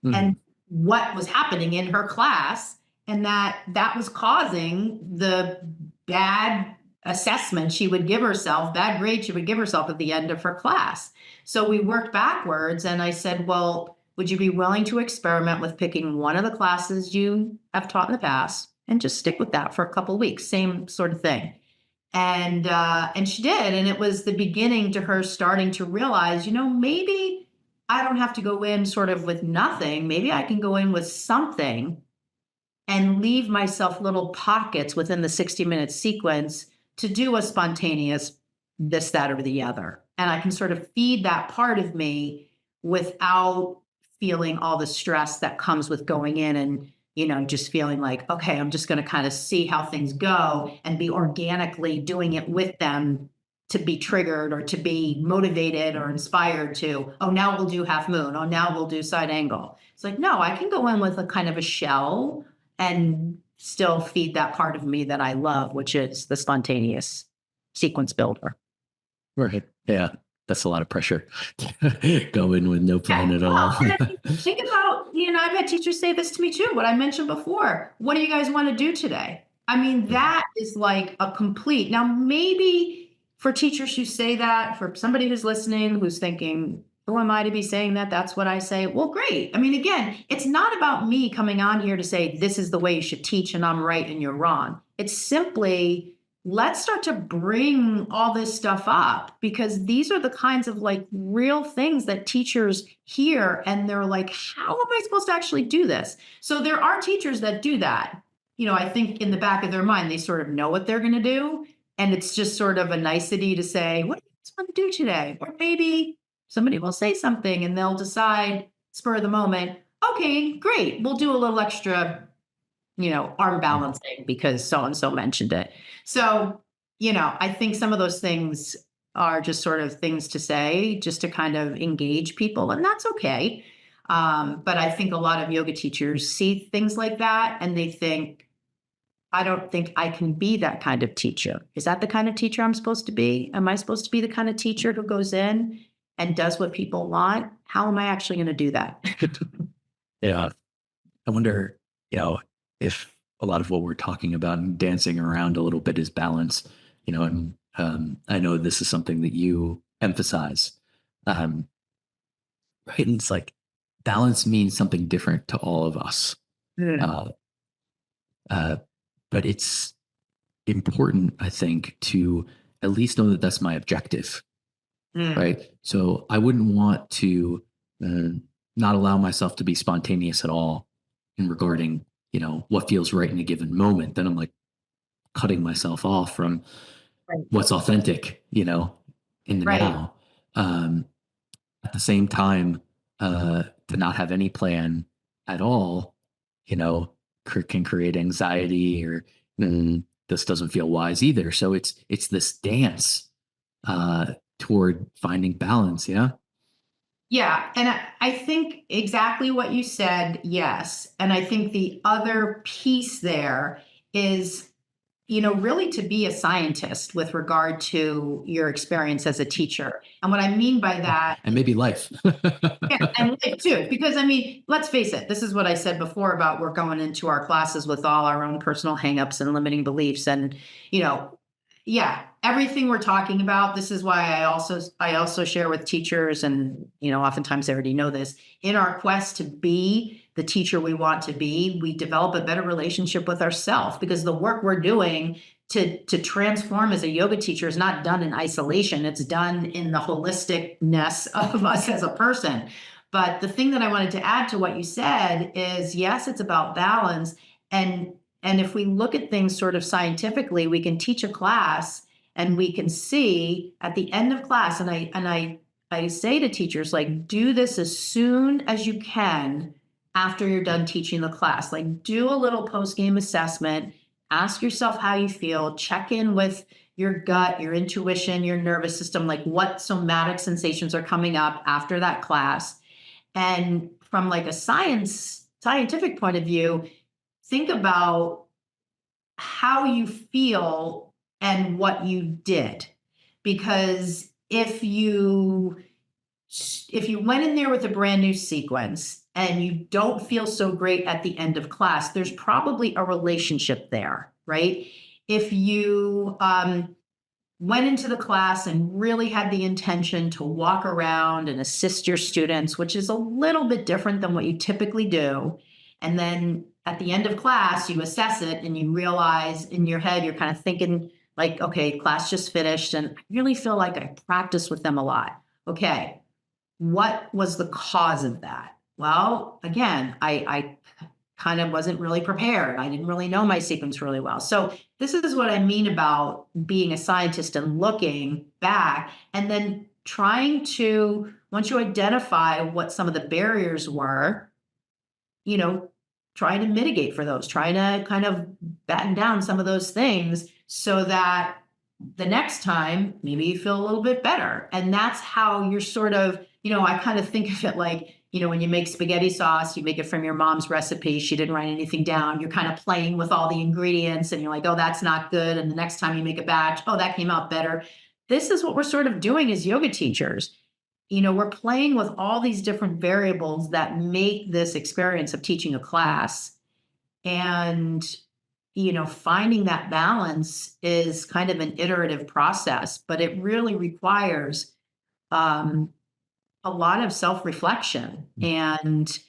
and what was happening in her class, and that was causing the bad assessment she would give herself, bad grade she would give herself at the end of her class. So we worked backwards, and I said, well, would you be willing to experiment with picking one of the classes you have taught in the past and just stick with that for a couple of weeks? Same sort of thing. And she did. And it was the beginning to her starting to realize, maybe I don't have to go in sort of with nothing. Maybe I can go in with something and leave myself little pockets within the 60-minute sequence to do a spontaneous this, that, or the other. And I can sort of feed that part of me without feeling all the stress that comes with going in and, just feeling like, okay, I'm just going to kind of see how things go and be organically doing it with them to be triggered or to be motivated or inspired to, oh, now we'll do half moon. Oh, now we'll do side angle. It's like, no, I can go in with a kind of a shell and still feed that part of me that I love, which is the spontaneous sequence builder. Right. Yeah. That's a lot of pressure. Go in with no plan at all. Think about, I've had teachers say this to me too, what I mentioned before. What do you guys want to do today? That is like a complete. Now, maybe for teachers who say that, for somebody who's listening, who's thinking, who am I to be saying that? That's what I say. Well, great. Again, it's not about me coming on here to say, this is the way you should teach and I'm right and you're wrong. It's simply, let's start to bring all this stuff up, because these are the kinds of like real things that teachers hear and they're like, how am I supposed to actually do this? So there are teachers that do that. I think in the back of their mind, they sort of know what they're going to do. And it's just sort of a nicety to say, what do you guys want to do today? Or maybe somebody will say something and they'll decide spur of the moment, okay, great. We'll do a little extra arm balancing because so-and-so mentioned it. So, I think some of those things are just sort of things to say just to kind of engage people, and that's okay. But I think a lot of yoga teachers see things like that and they think, I don't think I can be that kind of teacher. Is that the kind of teacher I'm supposed to be? Am I supposed to be the kind of teacher who goes in and does what people want? How am I actually going to do that? Yeah. I wonder, if a lot of what we're talking about and dancing around a little bit is balance, and I know this is something that you emphasize, right? And it's like balance means something different to all of us. But it's important, I think, to at least know that that's my objective, right? So I wouldn't want to not allow myself to be spontaneous at all in regarding, what feels right in a given moment. Then I'm like cutting myself off from what's authentic, in the now. At the same time, to not have any plan at all, can create anxiety or this doesn't feel wise either. So it's this dance toward finding balance. Yeah. Yeah, and I think exactly what you said, yes. And I think the other piece there is, really to be a scientist with regard to your experience as a teacher. And what I mean by that, And maybe life. yeah, and live too, because I mean, let's face it, this is what I said before about we're going into our classes with all our own personal hangups and limiting beliefs. And, you know, yeah, everything we're talking about, this is why I also share with teachers, and oftentimes they already know this, in our quest to be the teacher we want to be, we develop a better relationship with ourselves, because the work we're doing to transform as a yoga teacher is not done in isolation. It's done in the holisticness of us as a person. But the thing that I wanted to add to what you said is, yes, it's about balance. And if we look at things sort of scientifically, we can teach a class and we can see at the end of class, and I say to teachers, like, do this as soon as you can after you're done teaching the class. Like, do a little post-game assessment, ask yourself how you feel, check in with your gut, your intuition, your nervous system, like what somatic sensations are coming up after that class. And from like a scientific point of view, think about how you feel and what you did. Because if you went in there with a brand new sequence and you don't feel so great at the end of class, there's probably a relationship there, right? If you went into the class and really had the intention to walk around and assist your students, which is a little bit different than what you typically do. And then at the end of class, you assess it and you realize in your head, you're kind of thinking, like, okay, class just finished and I really feel like I practiced with them a lot. Okay, what was the cause of that? Well, again, I kind of wasn't really prepared. I didn't really know my sequence really well. So this is what I mean about being a scientist and looking back and then trying to, once you identify what some of the barriers were, you know, trying to mitigate for those, trying to kind of batten down some of those things so that the next time maybe you feel a little bit better. And that's how you're sort of, I kind of think of it like, when you make spaghetti sauce, you make it from your mom's recipe. She didn't write anything down. You're kind of playing with all the ingredients and you're like, oh, that's not good. And the next time you make a batch, oh, that came out better. This is what we're sort of doing as yoga teachers. We're playing with all these different variables that make this experience of teaching a class. And, finding that balance is kind of an iterative process, but it really requires a lot of self-reflection. And,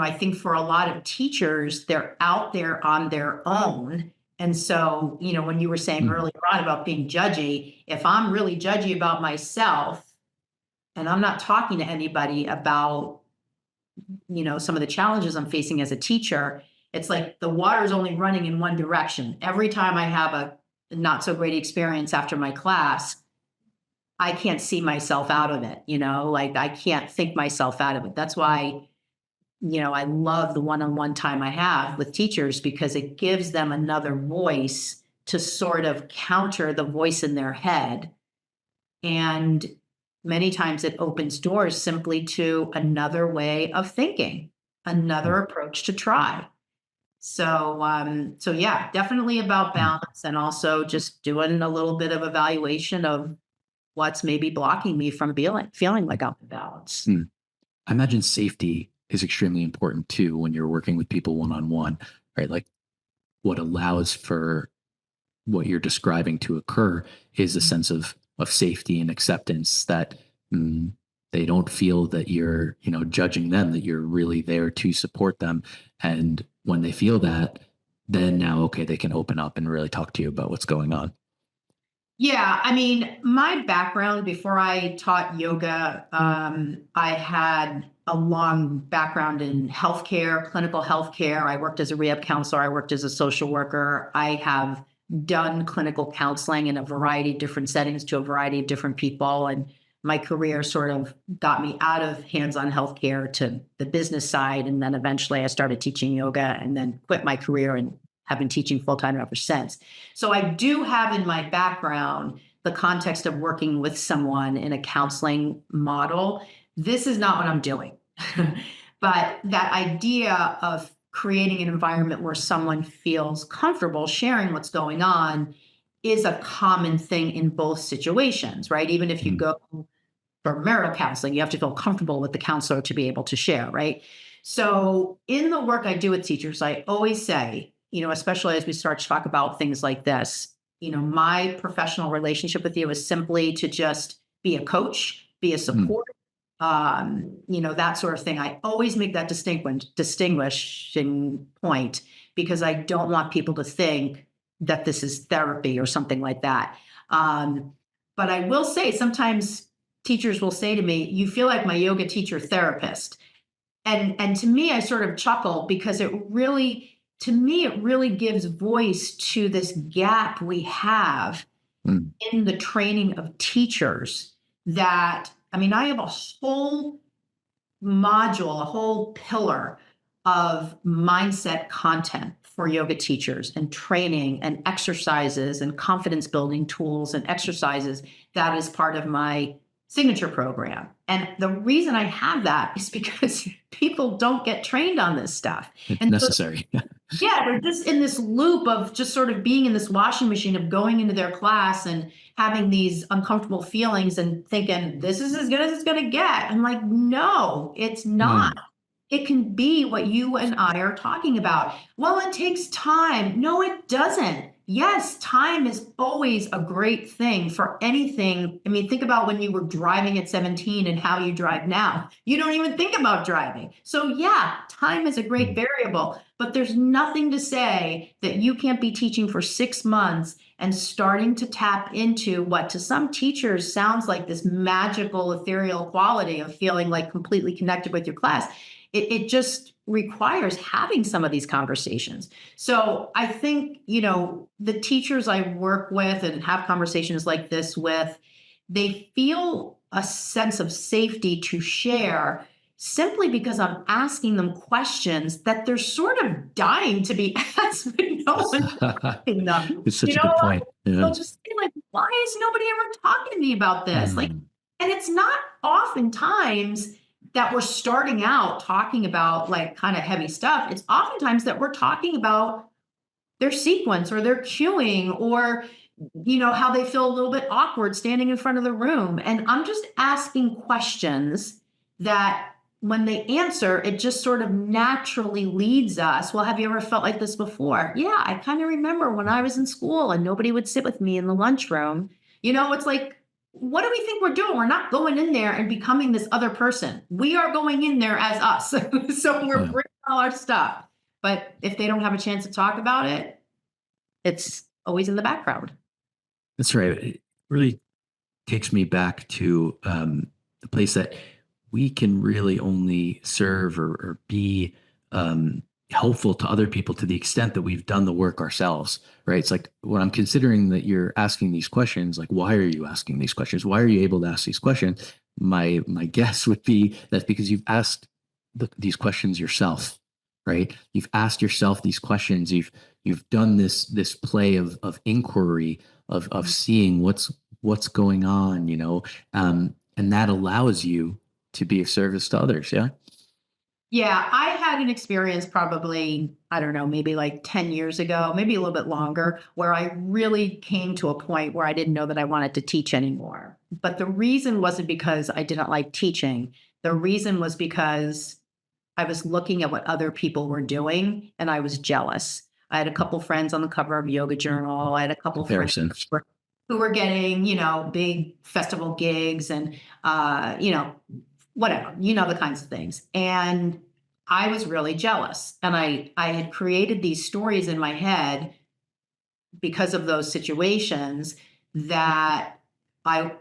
I think for a lot of teachers, they're out there on their own. And so, when you were saying earlier on about being judgy, if I'm really judgy about myself and I'm not talking to anybody about, some of the challenges I'm facing as a teacher, it's like the water is only running in one direction. Every time I have a not so great experience after my class, I can't see myself out of it, like I can't think myself out of it. That's why, I love the one-on-one time I have with teachers because it gives them another voice to sort of counter the voice in their head. And many times it opens doors simply to another way of thinking, another approach to try. So yeah, definitely about balance and also just doing a little bit of evaluation of what's maybe blocking me from feeling like I'm in balance. I imagine safety is extremely important too when you're working with people one-on-one, right? Like what allows for what you're describing to occur is a sense of safety and acceptance that they don't feel that you're, judging them, that you're really there to support them. And when they feel that, then now, okay, they can open up and really talk to you about what's going on. Yeah, I mean, my background before I taught yoga, I had a long background in healthcare, clinical healthcare. I worked as a rehab counselor. I worked as a social worker. I have done clinical counseling in a variety of different settings to a variety of different people. And my career sort of got me out of hands-on healthcare to the business side. And then eventually I started teaching yoga and then quit my career and have been teaching full-time ever since. So I do have in my background the context of working with someone in a counseling model. this is not what I'm doing. But that idea of creating an environment where someone feels comfortable sharing what's going on is a common thing in both situations, right? Even if you Mm. go for marital counseling, you have to feel comfortable with the counselor to be able to share, right? So in the work I do with teachers, I always say, especially as we start to talk about things like this, my professional relationship with you is simply to just be a coach, be a Mm. support, that sort of thing. I always make that distinguishing point because I don't want people to think that this is therapy or something like that. But I will say sometimes teachers will say to me, "You feel like my yoga teacher therapist." And to me, I sort of chuckle because to me, it really gives voice to this gap we have Mm. in the training of teachers that, I mean, I have a whole module, a whole pillar of mindset content for yoga teachers and training and exercises and confidence building tools and exercises that is part of my signature program. And the reason I have that is because people don't get trained on this stuff. It's And so necessary. yeah, they're just in this loop of just sort of being in this washing machine of going into their class and having these uncomfortable feelings and thinking, this is as good as it's going to get. I'm like, no, it's not. Mm. It can be what you and I are talking about. Well, it takes time. No, it doesn't. Yes, time is always a great thing for anything. I mean, think about when you were driving at 17 and how you drive now. You don't even think about driving. So, yeah, time is a great Mm. variable, but there's nothing to say that you can't be teaching for 6 months and starting to tap into what to some teachers sounds like this magical, ethereal quality of feeling like completely connected with your class. It just requires having some of these conversations. So I think, the teachers I work with and have conversations like this with, they feel a sense of safety to share simply because I'm asking them questions that they're sort of dying to be asked, but no one's asking them. It's such a good point. Yeah. They'll just be like, why is nobody ever talking to me about this? Like, Mm. and it's not oftentimes that we're starting out talking about like kind of heavy stuff. It's oftentimes that we're talking about their sequence or their cueing or how they feel a little bit awkward standing in front of the room. And I'm just asking questions that when they answer, it just sort of naturally leads us. Well, have you ever felt like this before? Yeah, I kind of remember when I was in school and nobody would sit with me in the lunchroom. It's like, what do we think we're doing? We're not going in there and becoming this other person. We are going in there as us. So we're Yeah. bringing all our stuff. But if they don't have a chance to talk about it, it's always in the background. That's right. It really takes me back to the place that we can really only serve or be helpful to other people to the extent that we've done the work ourselves, right? It's like when I'm considering that you're asking these questions, like why are you asking these questions? Why are you able to ask these questions? My guess would be that's because you've asked these questions yourself, right? You've asked yourself these questions. You've done this play of inquiry of seeing what's going on, and that allows you to be of service to others. Yeah. Yeah, I had an experience probably, I don't know, maybe like 10 years ago, maybe a little bit longer, where I really came to a point where I didn't know that I wanted to teach anymore. But the reason wasn't because I didn't like teaching. The reason was because I was looking at what other people were doing and I was jealous. I had a couple friends on the cover of Yoga Journal. I had a couple friends Comparison. who were getting, big festival gigs and, whatever, the kinds of things. And I was really jealous. And I had created these stories in my head because of those situations that I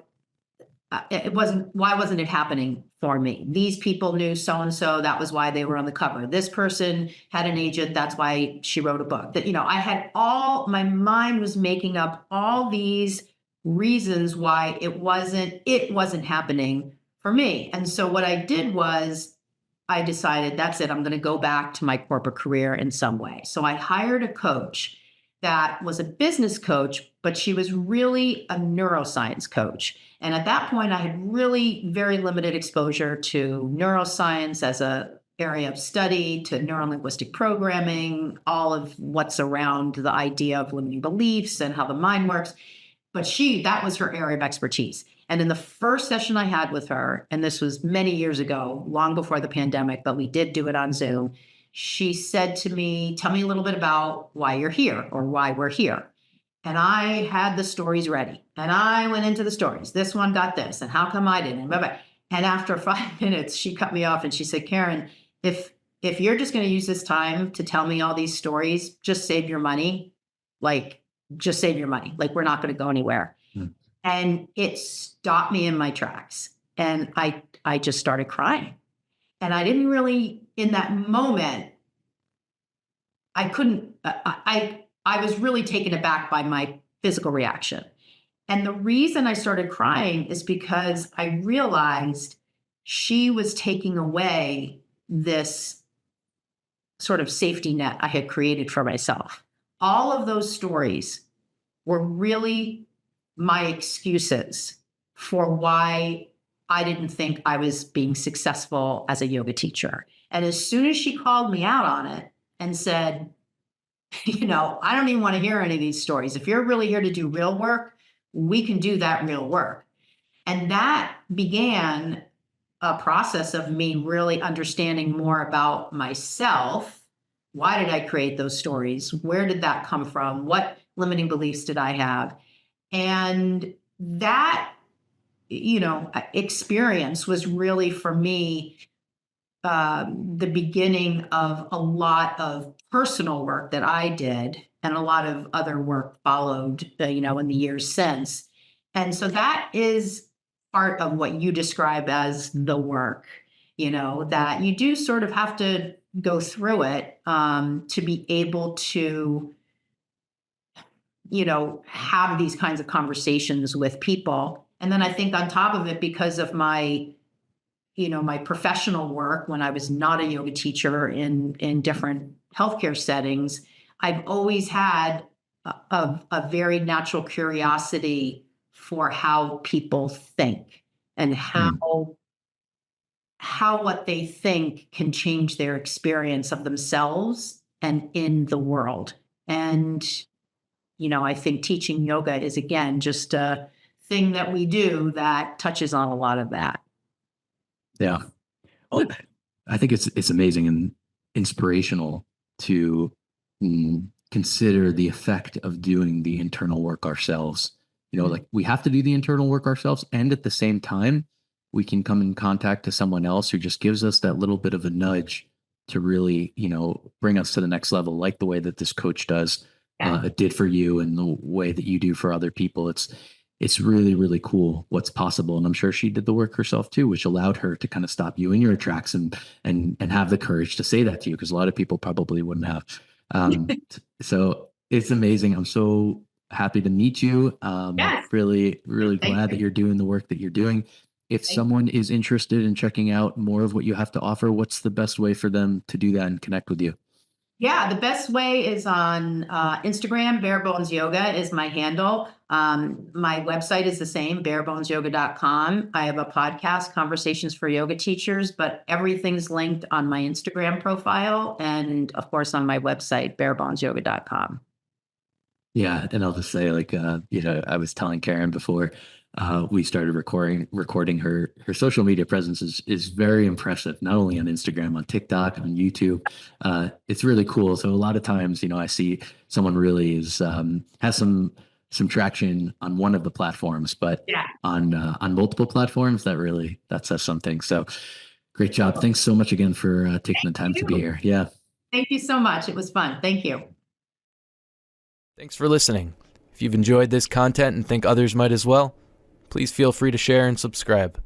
it wasn't why wasn't it happening for me? These people knew so and so, that was why they were on the cover. This person had an agent, that's why she wrote a book. That I had all my mind was making up all these reasons why it wasn't happening for me. And so what I did was I decided that's it, I'm going to go back to my corporate career in some way. So I hired a coach that was a business coach, but she was really a neuroscience coach. And at that point, I had really very limited exposure to neuroscience as a area of study, to neurolinguistic programming, all of what's around the idea of limiting beliefs and how the mind works. But that was her area of expertise. And in the first session I had with her, and this was many years ago, long before the pandemic, but we did do it on Zoom, she said to me, "Tell me a little bit about why you're here or why we're here." And I had the stories ready. And I went into the stories. This one got this, and how come I didn't? And blah, blah. And after 5 minutes, she cut me off and she said, "Karen, if you're just going to use this time to tell me all these stories, just save your money. Like, just save your money. Like, we're not going to go anywhere." Mm. And it stopped me in my tracks. And I just started crying. And I didn't really, in that moment, I couldn't, I was really taken aback by my physical reaction. And the reason I started crying is because I realized she was taking away this sort of safety net I had created for myself. All of those stories were really my excuses for why I didn't think I was being successful as a yoga teacher. And as soon as she called me out on it and said, "I don't even want to hear any of these stories. If you're really here to do real work, we can do that real work." And that began a process of me really understanding more about myself. Why did I create those stories? Where did that come from? What limiting beliefs did I have? And that, experience was really for me the beginning of a lot of personal work that I did, and a lot of other work followed, in the years since. And so that is part of what you describe as the work, that you do sort of have to go through it to be able to, have these kinds of conversations with people. And then I think on top of it, because of my my professional work when I was not a yoga teacher in different healthcare settings, I've always had a very natural curiosity for how people think and how what they think can change their experience of themselves and in the world. And I think teaching yoga is, again, just a thing that we do that touches on a lot of that. Yeah. Well, I think it's amazing and inspirational to consider the effect of doing the internal work ourselves. Like, we have to do the internal work ourselves, and at the same time, we can come in contact to someone else who just gives us that little bit of a nudge to really, bring us to the next level, like the way that this coach does, it did for you, and the way that you do for other people. It's really, really cool what's possible. And I'm sure she did the work herself too, which allowed her to kind of stop you in your tracks and have the courage to say that to you, because a lot of people probably wouldn't have. So it's amazing. I'm so happy to meet you. Yes. Really, really glad that you're doing the work that you're doing. If someone is interested in checking out more of what you have to offer, what's the best way for them to do that and connect with you? Yeah, the best way is on Instagram. Bare Bones Yoga is my handle. My website is the same, barebonesyoga.com. I have a podcast, Conversations for Yoga Teachers, but everything's linked on my Instagram profile and, of course, on my website, barebonesyoga.com. Yeah, and I'll just say, like, I was telling Karen before we started recording her social media presence is very impressive, not only on Instagram, on TikTok, on YouTube. It's really cool. So a lot of times, I see someone really has some traction on one of the platforms, but on multiple platforms, that says something. So great job. Thanks so much again for taking the time to be here. Yeah. Thank you so much. It was fun. Thank you. Thanks for listening. If you've enjoyed this content and think others might as well, please feel free to share and subscribe.